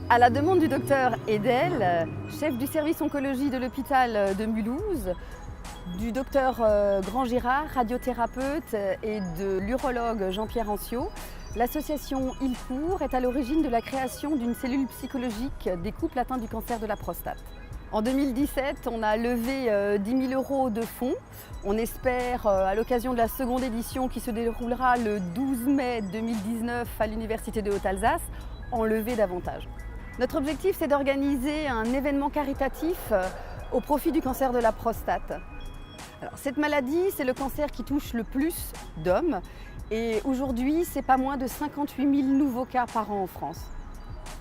À la demande du docteur Edel, chef du service oncologie de l'hôpital de Mulhouse, du docteur Grand-Girard, radiothérapeute, et de l'urologue Jean-Pierre Anciot, l'association ILPour est à l'origine de la création d'une cellule psychologique des couples atteints du cancer de la prostate. En 2017, on a levé 10 000 € de fonds. On espère, à l'occasion de la seconde édition qui se déroulera le 12 mai 2019 à l'Université de Haute-Alsace, en lever davantage. Notre objectif, c'est d'organiser un événement caritatif au profit du cancer de la prostate. Alors, cette maladie, c'est le cancer qui touche le plus d'hommes. Et aujourd'hui, c'est pas moins de 58 000 nouveaux cas par an en France.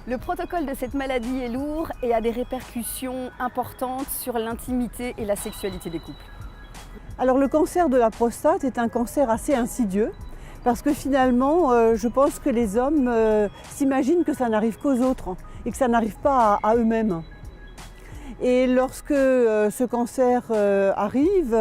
Le protocole de cette maladie est lourd et a des répercussions importantes sur l'intimité et la sexualité des couples. Alors le cancer de la prostate est un cancer assez insidieux parce que finalement, je pense que les hommes s'imaginent que ça n'arrive qu'aux autres et que ça n'arrive pas à eux-mêmes. Et lorsque ce cancer arrive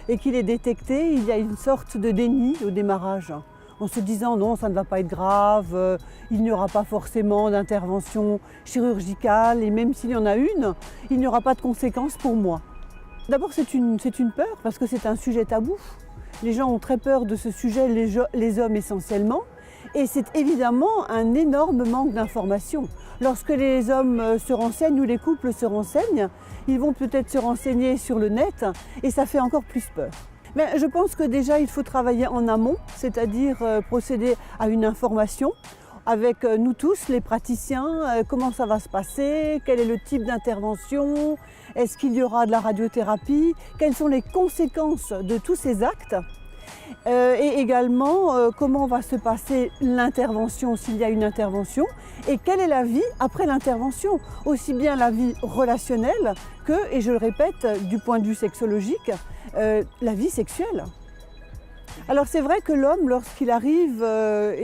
et qu'il est détecté, il y a une sorte de déni au démarrage. En se disant non, ça ne va pas être grave, il n'y aura pas forcément d'intervention chirurgicale et même s'il y en a une, il n'y aura pas de conséquences pour moi. D'abord c'est une peur parce que c'est un sujet tabou. Les gens ont très peur de ce sujet, les hommes essentiellement, et c'est évidemment un énorme manque d'information. Lorsque les hommes se renseignent ou les couples se renseignent, ils vont peut-être se renseigner sur le net et ça fait encore plus peur. Mais je pense que déjà il faut travailler en amont, c'est-à-dire procéder à une information avec nous tous, les praticiens, comment ça va se passer, quel est le type d'intervention, est-ce qu'il y aura de la radiothérapie, quelles sont les conséquences de tous ces actes et également comment va se passer l'intervention s'il y a une intervention et quelle est la vie après l'intervention, aussi bien la vie relationnelle que, et je le répète, du point de vue sexologique, la vie sexuelle. Alors c'est vrai que l'homme, lorsqu'il arrive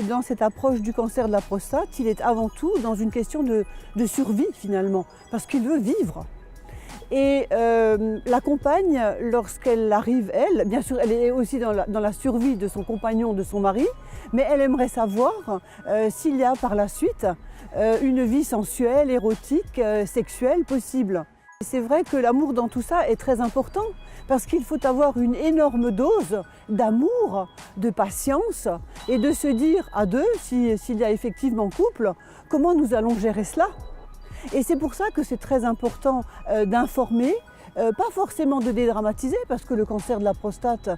dans cette approche du cancer de la prostate, il est avant tout dans une question de survie finalement, parce qu'il veut vivre. Et la compagne, lorsqu'elle arrive, elle, bien sûr, elle est aussi dans la survie de son compagnon, de son mari, mais elle aimerait savoir s'il y a par la suite une vie sensuelle, érotique, sexuelle possible. C'est vrai que l'amour dans tout ça est très important parce qu'il faut avoir une énorme dose d'amour, de patience et de se dire à deux, s'il y a effectivement couple, comment nous allons gérer cela. Et c'est pour ça que c'est très important d'informer, pas forcément de dédramatiser parce que le cancer de la prostate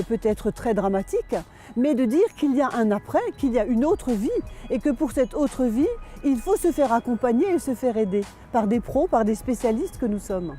peut être très dramatique, mais de dire qu'il y a un après, qu'il y a une autre vie et que pour cette autre vie, il faut se faire accompagner et se faire aider par des pros, par des spécialistes que nous sommes.